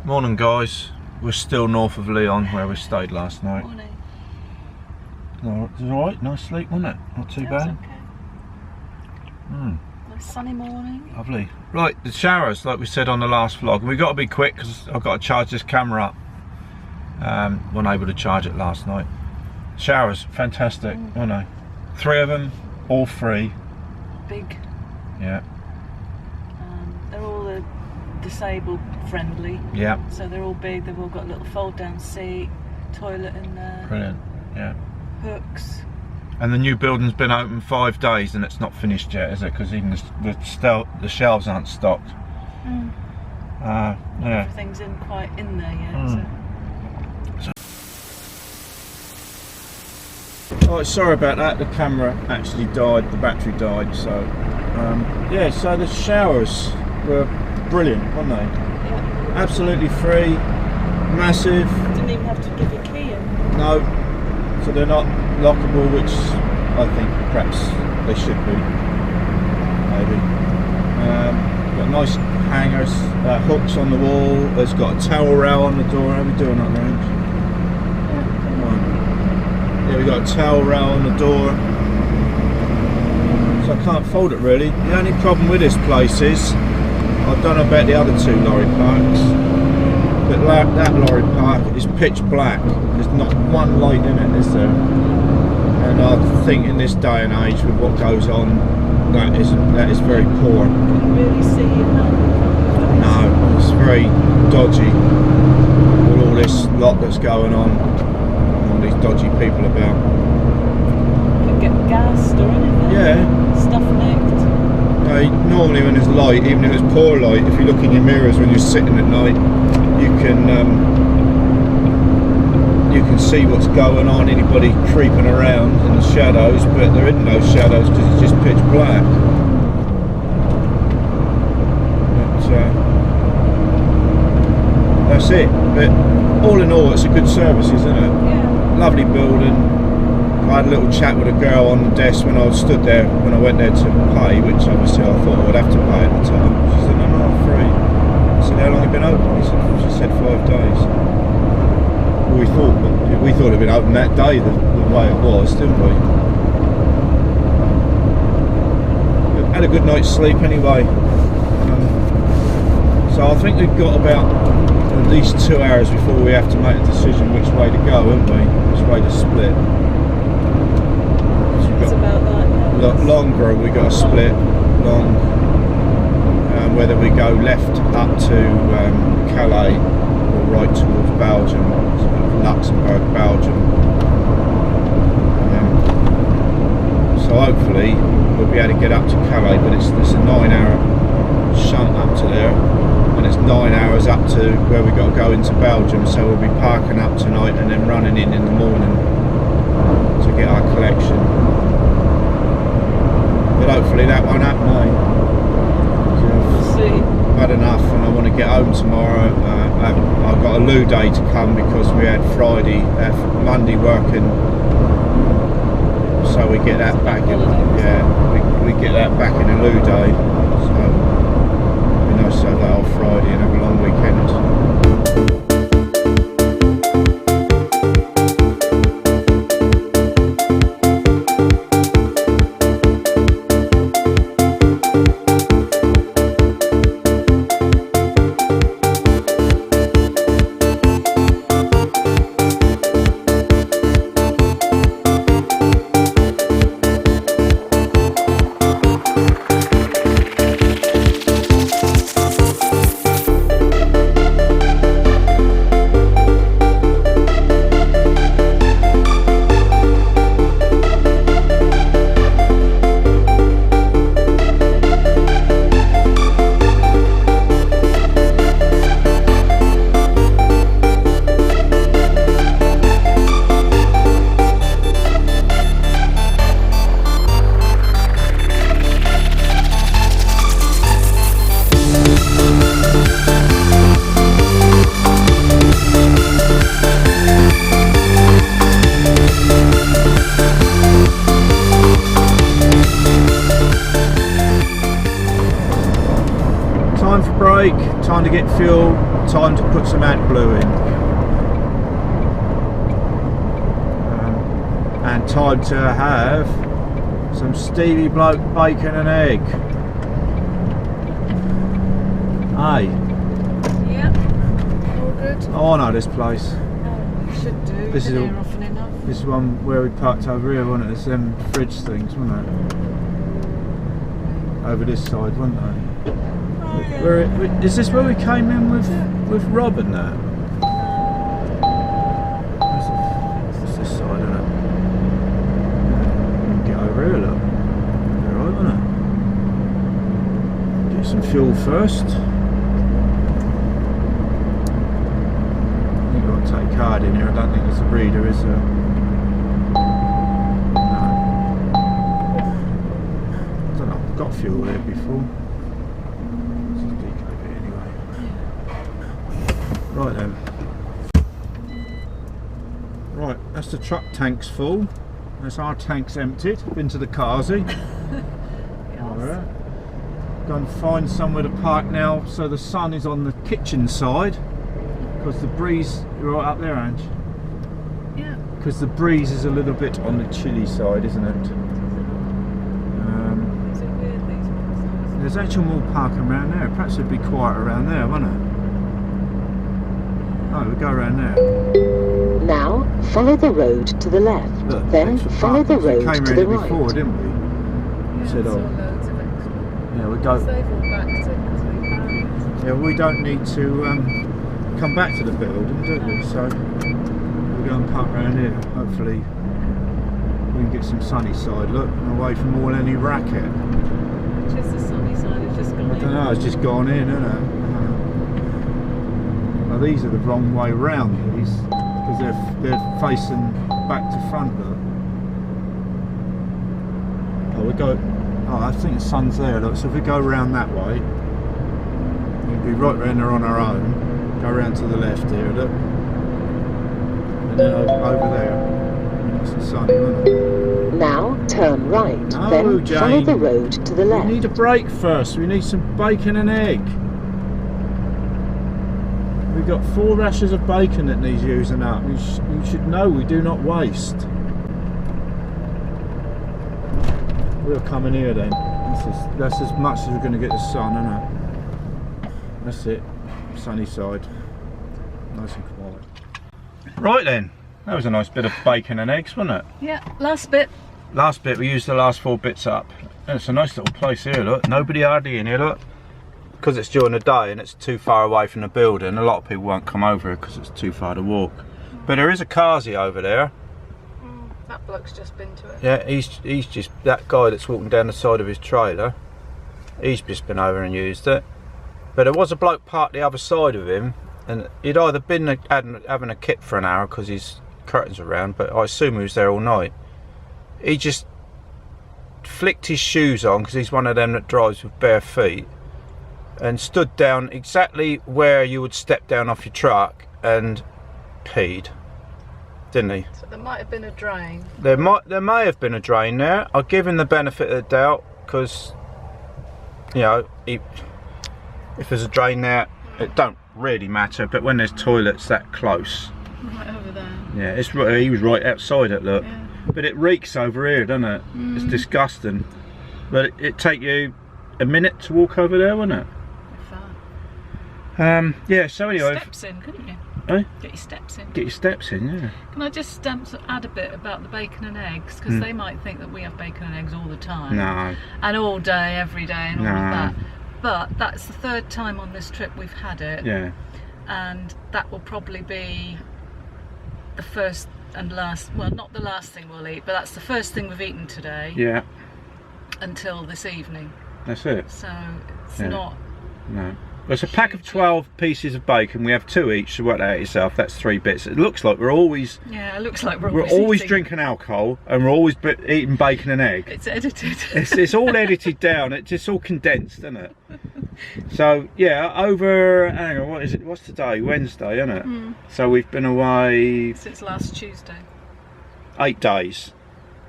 Morning guys, we're still north of Lyon where we stayed last night. Morning. No, it was alright, nice sleep wasn't it? Not too bad. Okay. Nice sunny morning. Lovely. Right, the showers like we said on the last vlog. We've got to be quick because I've got to charge this camera up. Wasn't able to charge it last night. Showers, fantastic, weren't they? 3 of them, all free. Big. Yeah. They're all disabled friendly. Yeah. So they're all big, they've all got a little fold down seat, toilet in there. Brilliant, yeah. Hooks. And the new building's been open 5 days and it's not finished yet, is it? Because even the shelves aren't stocked. Yeah. Everything's quite in there yet. Oh, sorry about that. The camera actually died. The battery died. So, yeah. So the showers were brilliant, weren't they? Yeah. Absolutely free, massive. Didn't even have to give a key in. No. So they're not lockable, which I think perhaps they should be. Maybe. Got nice hangers, hooks on the wall. It's got a towel rail on the door. How are we doing that range? Yeah, we got a towel rail on the door, so I can't fold it really. The only problem with this place is, I don't know about the other 2 lorry parks, but that lorry park is pitch black. There's not one light in it, is there? And I think in this day and age, with what goes on, that is very poor. Couldn't really see you now. No, it's very dodgy. With all this lot that's going on. These dodgy people about. Could get gassed or anything. Yeah. Stuff nicked. Normally when there's light, even if it's poor light, if you look in your mirrors when you're sitting at night, you can see what's going on, anybody creeping around in the shadows, but there isn't no shadows because it's just pitch black. But that's it. But all in all, it's a good service, isn't it? Yeah. Lovely building. I had a little chat with a girl on the desk when I stood there, when I went there to pay, which obviously I thought I would have to pay at the time. She said, no, free. I said, how long have you been open? She said 5 days. Well, we thought it had been open that day, the way it was, didn't we? But had a good night's sleep anyway. So I think we've got about at least 2 hours before we have to make a decision which way to go, haven't we? Which way to split. It's about that. Longer, we got to split long. Whether we go left up to Calais or right towards Belgium, sort of Luxembourg, Belgium. So hopefully we'll be able to get up to Calais, but it's a 9-hour shunt up to there. And it's 9 hours up to where we got to go into Belgium, so we'll be parking up tonight and then running in the morning to get our collection. But hopefully that won't happen, We'll see. I've had enough and I want to get home tomorrow. I've got a loo day to come because we had Monday working, so we get that back in. Yeah, we get that back in a loo day. So nice to have that off Friday and have a long weekend. Time to get fuel, time to put some AdBlue in. And time to have some Stevie Bloke bacon and egg. Hey. Yep. All good. Oh, I know this place. Oh, should do. This is Been a- here often enough. This one where we parked over here, wasn't it? It's them fridge things, wasn't it? Over this side, wasn't they? Oh, yeah. Is this where we came in with Rob and that? What's this side, isn't it? Get over here, look. Alright, wasn't it? Get some fuel first. You've got to take card in here. I don't think there's a reader, is there? Got fuel there before. This is DKB anyway. Right then. Right, that's the truck tank's full. That's our tank's emptied. Been to the Kazi. Alright. Go and find somewhere to park now so the sun is on the kitchen side. Because the breeze, you're right up there, Ange? Yeah. Because the breeze is a little bit on the chilly side, isn't it? There's actual more parking around there. Perhaps it'd be quiet around there, wouldn't it? Oh, we go around there. Now, follow the road to the left. Look, Then extra follow the parking. We road came to around the it before, right. didn't we? Yeah, Said, saw oh. loads of extra. Yeah, we go. They've all backed it because we found. Yeah, we don't need to come back to the building, do we? So we'll go and park around here. Hopefully we can get some sunny side look and away from all any racket. Which is the sunny side, it's just gone I don't know, it's just gone in, isn't it? Well, these are the wrong way round, these, because they're facing back to front, look. Oh, we go. Oh, I think the sun's there, look. So if we go around that way, we'll be right round there on our own. Go round to the left here, look. And then over there. Nice and sunny, won't it? Now, turn right. No, Then follow Jane. the road to the left. We need a break first. We need some bacon and egg. We've got 4 rashers of bacon that needs using up. You should know we do not waste. We'll come in here then. That's as much as we're going to get the sun, isn't it? That's it. Sunny side. Nice and quiet. Right then. That was a nice bit of bacon and eggs, wasn't it? Yeah, last bit. Last bit, we used the last 4 bits up. And it's a nice little place here, look. Nobody hardly in here, look. Because it's during the day and it's too far away from the building, a lot of people won't come over here because it's too far to walk. But there is a Kazi over there. That bloke's just been to it. Yeah, he's just, that guy that's walking down the side of his trailer, he's just been over and used it. But there was a bloke parked the other side of him, and he'd either been having a kip for an hour because his curtains were around, but I assume he was there all night. He just flicked his shoes on because he's one of them that drives with bare feet, and stood down exactly where you would step down off your truck and peed, didn't he? So there might have been a drain. There may have been a drain there. I'll give him the benefit of the doubt because, you know, if there's a drain there, it don't really matter. But when there's toilets that close, Right over there. yeah, it's right. He was right outside it. Look, Yeah. but it reeks over here, doesn't it? It's disgusting. But it take you a minute to walk over there, wouldn't it? Far. Yeah. So anyway, Steps in, couldn't you? eh? Get your steps in. Get your steps in. Yeah. Can I just sort of add a bit about the bacon and eggs? Because they might think that we have bacon and eggs all the time. No. And all day, every day, and all No. of that. But that's the 3rd time on this trip we've had it. Yeah. And that will probably be the first and last, well, not the last thing we'll eat, but that's the first thing we've eaten today Yeah. until this evening. That's it. So it's Yeah. not. No. There's a pack of 12 pieces of bacon. We have 2 each, so work that out yourself. That's 3 bits. It looks like we're always Yeah, it looks like we're always eating. drinking alcohol and we're always eating bacon and egg. It's edited. It's all edited down. It's just all condensed, isn't it? So yeah, over. Hang on, what is it? What's today? Wednesday, isn't it? So we've been away Since last Tuesday. 8 days.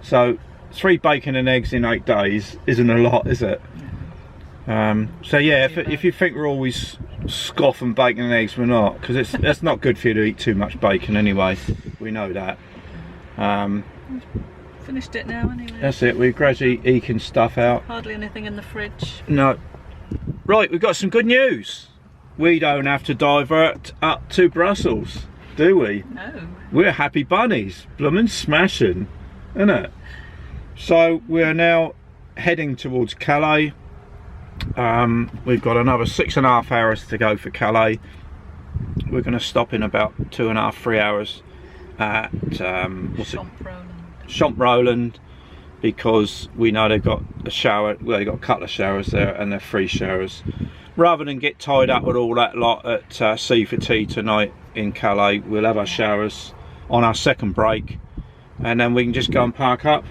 So 3 bacon and eggs in 8 days isn't a lot, is it? So yeah, if you think we're always scoffing bacon and eggs, we're not, because it's not good for you to eat too much bacon anyway. We know that. Finished it now anyway. That's it. We're gradually eking stuff out. Hardly anything in the fridge. No. Right, we've got some good news. We don't have to divert up to Brussels, do we? No. We're happy bunnies, bloomin' smashing, isn't it? So we're now heading towards Calais. We've got another 6.5 hours to go for Calais. We're going to stop in about 2.5, 3 hours at Champ Roland, because we know they've got a shower. Well, they've got a couple of showers there, and they're free showers. Rather than get tied up with all that lot at C4T tonight in Calais, we'll have our showers on our second break, and then we can just go and park up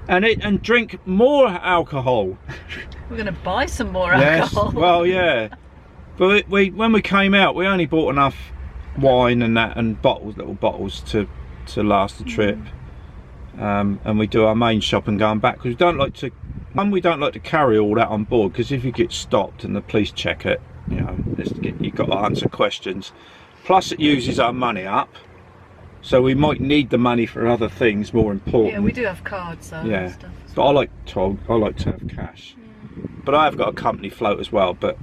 and drink more alcohol. We're going to buy some more alcohol. Yes, well, yeah. But when we came out, we only bought enough wine and that, and little bottles to last the trip. And we do our main shopping going back, because we don't like to carry all that on board, because if you get stopped and the police check it, you know, you've got to answer questions. Plus, it uses our money up, so we might need the money for other things more important. Yeah, we do have cards though. Yeah, and stuff. but I like to have cash. But I have got a company float as well, but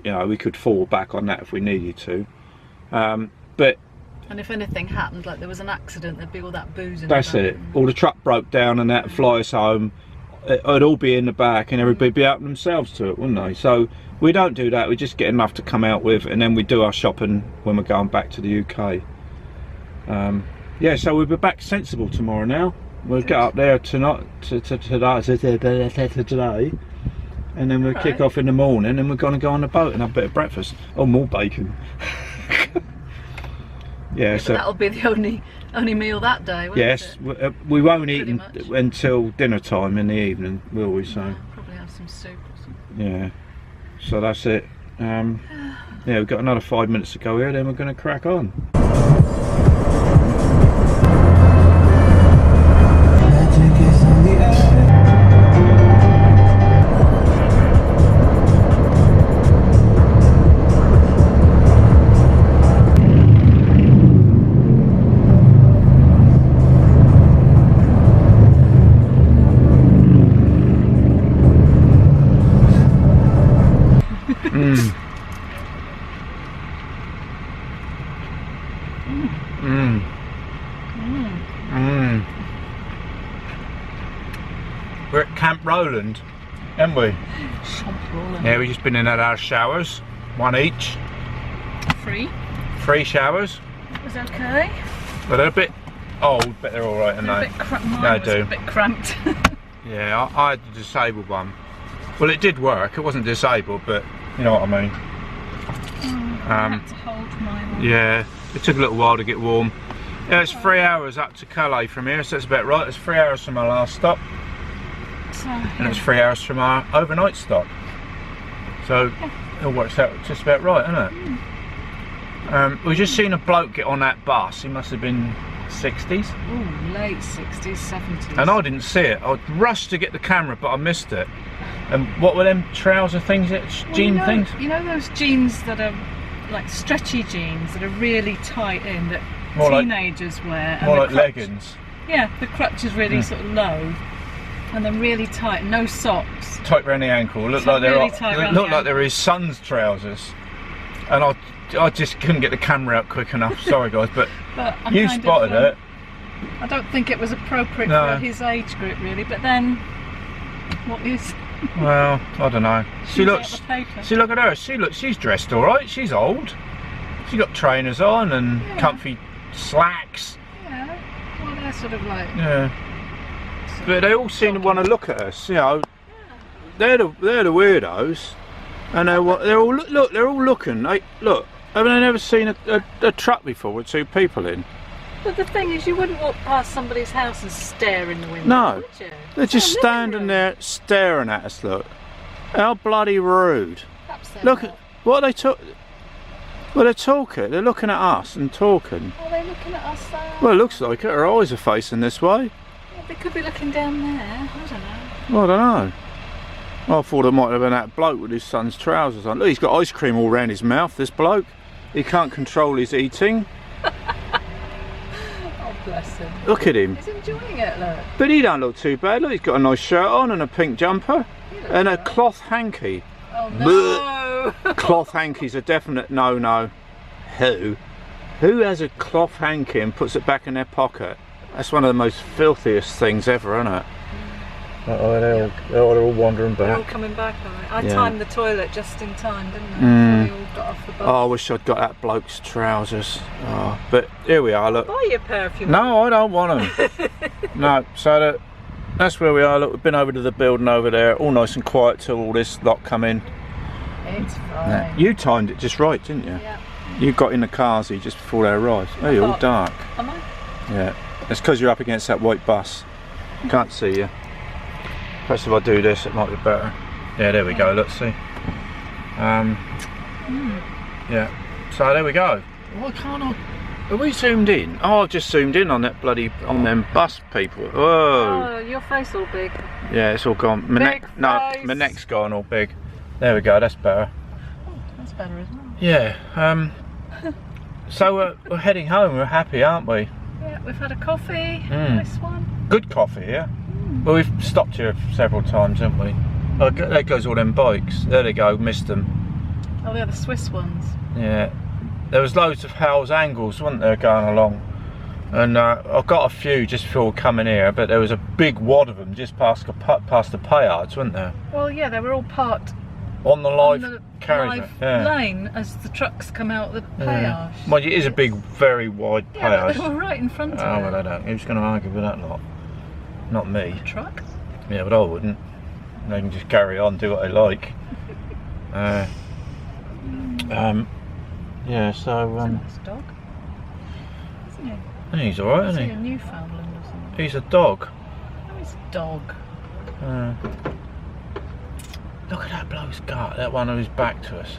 you know, we could fall back on that if we needed to. But and if anything happened, like there was an accident, there'd be all that booze in that's the back. it. All the truck broke down and that would fly us home. It'd all be in the back, and everybody be helping themselves to it, wouldn't they? So we don't do that. We just get enough to come out with, and then we do our shopping when we're going back to the UK. Yeah, so we'll be back sensible tomorrow now. We'll get up there today, and then we'll kick off in the morning, and we're going to go on the boat and have a bit of breakfast. Oh, more bacon. Yeah, so that'll be the only meal that day, won't yes, it? we won't eat until dinner time in the evening, will we? So probably have some soup or something. yeah, so that's it. Yeah, we've got another 5 minutes to go here, then we're going to crack on. We're at Camp Roland, haven't we? Yeah, we've just been in at our showers, one each. Free showers. That was okay. But they're a bit old, but they're all right, aren't they? Mine was a bit cramped. Yeah, I had the disabled one. Well, it did work. It wasn't disabled, but you know what I mean. I had to hold mine. Yeah, it took a little while to get warm. Yeah, it's 3 hours up to Calais from here, so that's about right. It's 3 hours from our last stop. And it's 3 hours from our overnight stop. So it all works out just about right, isn't it? We just seen a bloke get on that bus. He must have been 60s. Ooh, late 60s, 70s. And I didn't see it. I rushed to get the camera, but I missed it. And what were them trouser things, jean things? You know those jeans that are like stretchy jeans that are really tight in, that more teenagers wear? More like leggings. Yeah, the crutch is really sort of low. And then really tight, no socks. Tight around the ankle. Look like they're his son's trousers. And I just couldn't get the camera out quick enough. Sorry guys, but you spotted it. I don't think it was appropriate for his age group really, but then what is? Well, I don't know. See, look at her. She's dressed all right. She's old. She got trainers on and comfy slacks. Yeah. Well, they're sort of like. Yeah. But they all seem to want to look at us, you know. They're the weirdos, and they're all look. They're all looking. Look, haven't they never seen a truck before with two people in? But the thing is, you wouldn't walk past somebody's house and stare in the window. No, would you? they're just standing there staring at us. Look, how bloody rude. Look at what they took. Well, they're talking. They're looking at us and talking. Are they looking at us? Well, it looks like it. Her eyes are facing this way. They could be looking down there. I don't know. Well, I don't know. I thought it might have been that bloke with his son's trousers on. Look, he's got ice cream all round his mouth, this bloke. He can't control his eating. Oh, bless him. Look at him. He's enjoying it, look. But he don't look too bad. Look, he's got a nice shirt on and a pink jumper and a cloth hanky. Oh no! Cloth hanky's a definite no-no. Who has a cloth hanky and puts it back in their pocket? That's one of the most filthiest things ever, isn't it? Oh, they're all wandering back. They're all coming back, aren't they? I timed the toilet just in time, didn't I? Mm. They all got off the bus. Oh, I wish I'd got that bloke's trousers. Oh, but here we are, look. Buy you a pair if you want. No, I don't want them. No, so that's where we are. Look, we've been over to the building over there, all nice and quiet till all this lot come in. It's fine. Yeah. You timed it just right, didn't you? Yeah. You got in the cars just before they arrived. Oh, you're all dark. Am I? Yeah. It's because you're up against that white bus. Can't see you. Perhaps if I do this, it might be better. Yeah, there we go. Let's see. Yeah. So there we go. Why can't I? Are we zoomed in? Oh, I've just zoomed in on that on them bus people. Whoa. Oh, your face all big. Yeah, it's all gone. My neck's gone all big. There we go. That's better. Oh, that's better as well. Yeah. So we're heading home. We're happy, aren't we? Yeah, we've had a coffee. Nice one. Good coffee, yeah. Well, we've stopped here several times, haven't we? Oh, there goes all them bikes. There they go. Missed them. Oh, they're the Swiss ones. Yeah. There was loads of Howell's Angles, wasn't there, going along? And I got a few just before coming here, but there was a big wad of them just past the payards, wasn't there? Well, yeah, they were all parked on the live carriage lane as the trucks come out the payage. Well, it is a big, very wide payage. Yeah, but they were right in front of it. Oh, well, I don't. Who's going to argue with that lot? Not me. The truck? Yeah, but I wouldn't. They can just carry on, do what they like. Yeah, so... He's a nice dog, isn't he? He's alright, isn't he? Is he a Newfoundland or something? He's a dog. No, he's a dog. Look at that bloke's gut, that one who's back to us.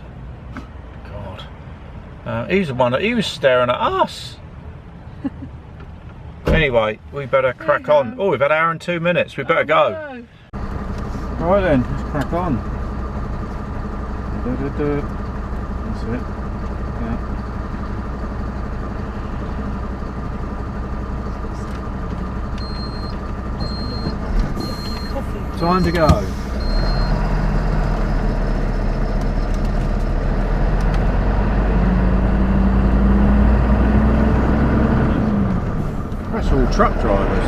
God. He's the one that he was staring at us. Anyway, we better crack on. Oh, we've had an hour and 2 minutes. We better go. No. Right then, let's crack on. That's it. Yeah. Coffee. Time to go. That's all truck drivers.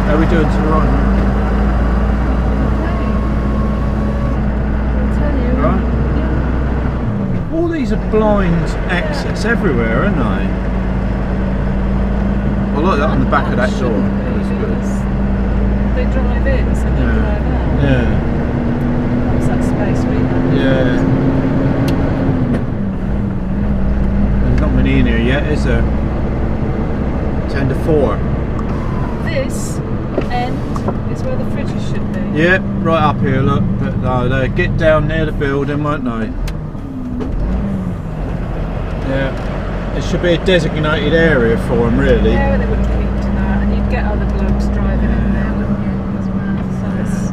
How are we doing to the right? Right? Yeah. All these are blind exits everywhere, aren't they? I like that on the back of that door. That's good. They drive in, so they drive out. Yeah. What's that space we have? Yeah. There's not many in here yet, is there? 10 to 4. This end is where the fridges should be. Yeah, right up here, look. But no, they get down near the building, won't they? Yeah. It should be a designated area for them, really. Yeah, they wouldn't keep to that, and you'd get other blokes driving in there, wouldn't you, as well? So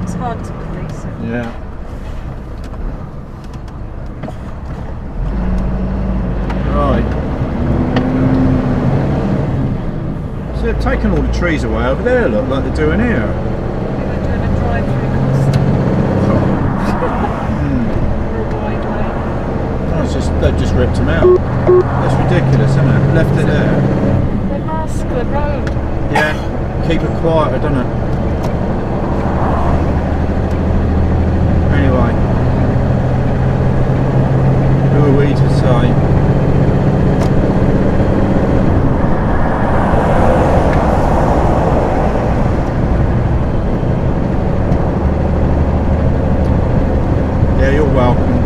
it's hard to police it. Yeah. Right. So they've taken all the trees away over there, look, like they're doing here. They're doing a drive-through coaster. Or a wide lane. Oh, they've just ripped them out. That's ridiculous, isn't it? Left it there. They mask the road. Yeah, keep it quieter, doesn't it? Anyway, who are we to say? Yeah, you're welcome.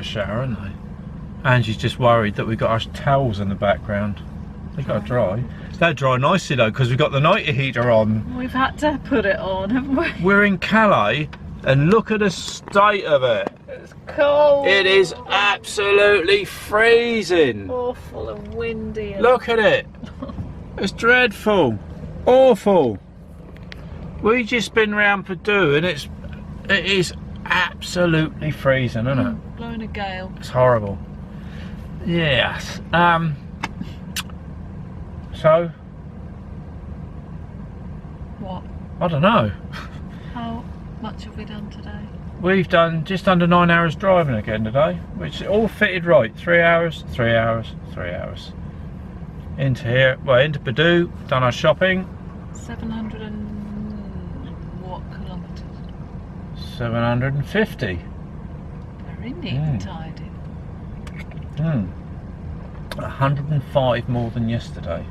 a shower, aren't they? And she's just worried that we've got our towels in the background. They've got to dry. They dry nicely though, because we've got the night heater on. We've had to put it on, haven't we? We're in Calais, and look at the state of it. It's cold. It is absolutely freezing. Awful and windy. And... Look at it. It's dreadful. Awful. We've just been round Purdue, and it is absolutely freezing, isn't it? Blowing a gale. It's horrible. Yes. So, What? I don't know. How much have we done today? We've done just under 9 hours driving again today, which all fitted right. 3 hours, 3 hours, 3 hours. Into here, well, into Purdue, done our shopping. 700 and what kilometres? 750. Very neat and tidy. 105 more than yesterday.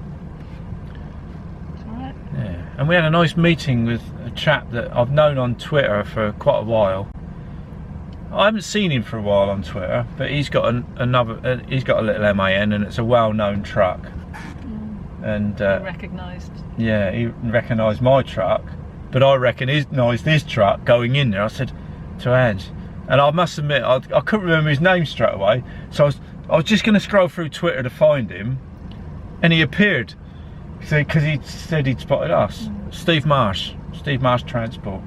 It's alright. Yeah, and we had a nice meeting with a chap that I've known on Twitter for quite a while. I haven't seen him for a while on Twitter, but he's got he's got a little MAN, and it's a well-known truck. And Recognised. yeah, he recognised my truck, but I recognised his truck going in there. I said to Ange, and I must admit I couldn't remember his name straight away, so I was just going to scroll through Twitter to find him, and he appeared because he said he'd spotted us. Steve Marsh Transport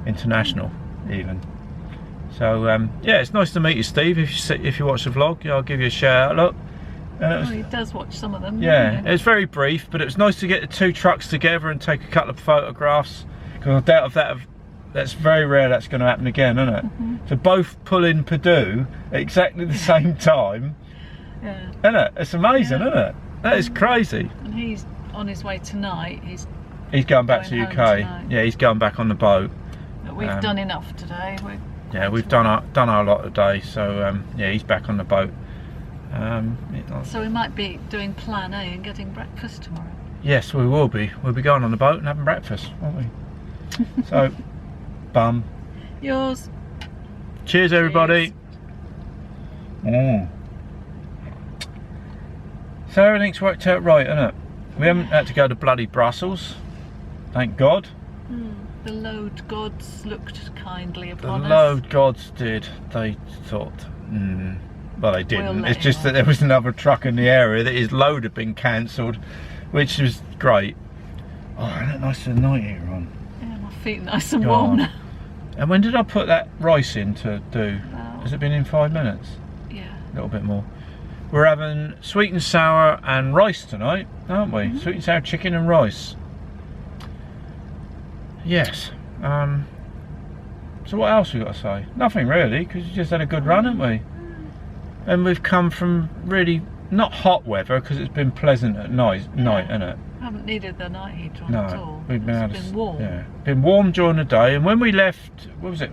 International, even. So yeah, it's nice to meet you, Steve. If you watch the vlog, yeah, I'll give you a shout out. Look. He does watch some of them. Yeah, it was very brief, but it was nice to get the two trucks together and take a couple of photographs, because I doubt if that's very rare that's going to happen again, isn't it? To both pull in Purdue at exactly the same time. Yeah. Isn't it? It's amazing, isn't it? That is crazy. And he's on his way tonight. He's going back to the UK. Tonight. Yeah, he's going back on the boat. But we've done enough today. We've done our lot today, so yeah, he's back on the boat. So we might be doing plan A and getting breakfast tomorrow. Yes, we will be. We'll be going on the boat and having breakfast, won't we? So, bum. Yours. Cheers, everybody. So everything's worked out right, isn't it? We haven't had to go to bloody Brussels, thank God. The load gods looked kindly upon us. The load gods did. They thought, well, they didn't. It's just that there was another truck in the area that his load had been cancelled, which was great. Oh, isn't it nice with the night heater on? Yeah, my feet are nice and warm now. And when did I put that rice in to do? Has it been in 5 minutes? Yeah. A little bit more. We're having sweet and sour and rice tonight, aren't we? Sweet and sour chicken and rice. Yes. So what else we got to say? Nothing really, because we just had a good run, haven't we? And we've come from really not hot weather, because it's been pleasant at night, isn't it? I haven't needed the night heater on at all. We've been warm. Yeah, been warm during the day, and when we left, what was it?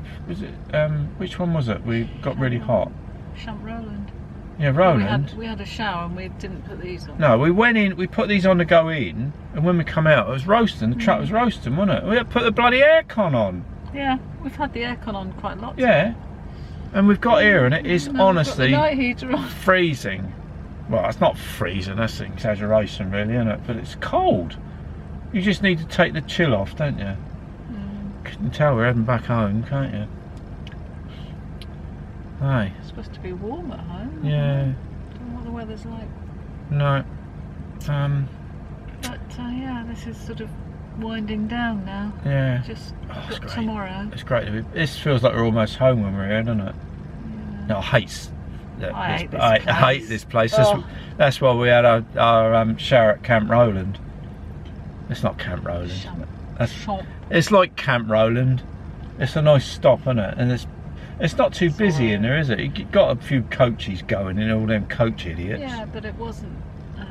Which one was it? We got really hot. Champ Roland. Yeah, Roland. We had a shower and we didn't put these on. No, we went in, we put these on to go in, and when we come out, it was roasting. The truck was roasting, wasn't it? We had to put the bloody aircon on. Yeah, we've had the aircon on quite a lot. Yeah, and we've got here, and it is honestly we've got the night heater on. freezing. Well, it's not freezing, that's an exaggeration really, isn't it? But it's cold. You just need to take the chill off, don't you? You can tell we're heading back home, can't you? Hey. It's supposed to be warm at home. Yeah. Don't know what the weather's like. No. But yeah, this is sort of winding down now. Yeah. Just it's great. tomorrow. It's great. This feels like we're almost home when we're here, doesn't it? Yeah. No, I hate this place. Oh. That's why we had our shower at Camp Roland. It's not Camp Roland. It's like Camp Roland. It's a nice stop, isn't it? And it's not too busy in there, is it? You got a few coaches going in, all them coach idiots. Yeah, but it wasn't too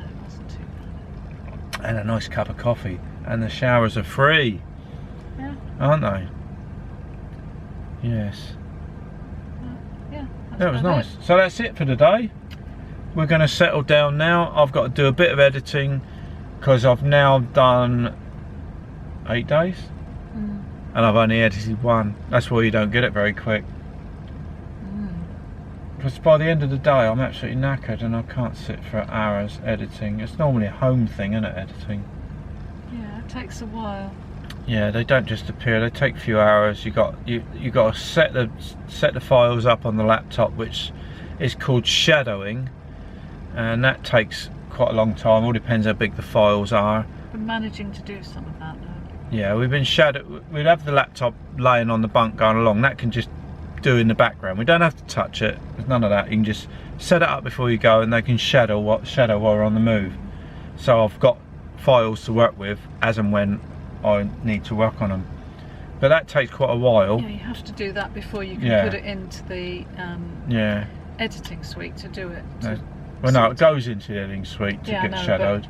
bad. And a nice cup of coffee. And the showers are free. Yeah. Aren't they? Yes. Yeah. That was nice. So that's it for today. We're going to settle down now. I've got to do a bit of editing because I've now done 8 days. And I've only edited 1. That's why you don't get it very quick. because by the end of the day I'm absolutely knackered and I can't sit for hours editing. It's normally a home thing, isn't it, editing? Yeah, it takes a while. Yeah, they don't just appear. They take a few hours. You got to set the files up on the laptop, which is called shadowing, and that takes quite a long time. All depends how big the files are. We're managing to do some of that though. Yeah, we'd have the laptop laying on the bunk going along. That can just do in the background. We don't have to touch it. There's none of that. You can just set it up before you go, and they can shadow while we're on the move. So I've got files to work with as and when I need to work on them. But that takes quite a while. Yeah, you have to do that before you can put it into the editing suite to do it. Well, no, it goes into the editing suite to get shadowed.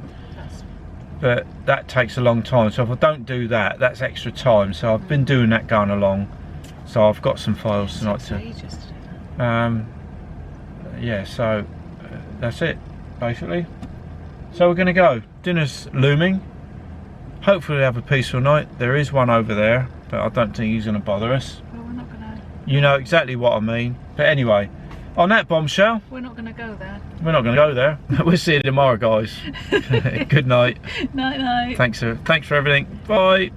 But that takes a long time. So if I don't do that, that's extra time. So I've been doing that going along. So I've got some files tonight to. Yeah, so that's it basically. So we're going to go. Dinner's looming. Hopefully we'll have a peaceful night. There is one over there, but I don't think he's going to bother us. Well, we're not going to. You know exactly what I mean. But anyway, on that bombshell, we're not going to go there. We're not going to go there. We'll see you tomorrow, guys. Good night. Night night. Thanks for everything. Bye.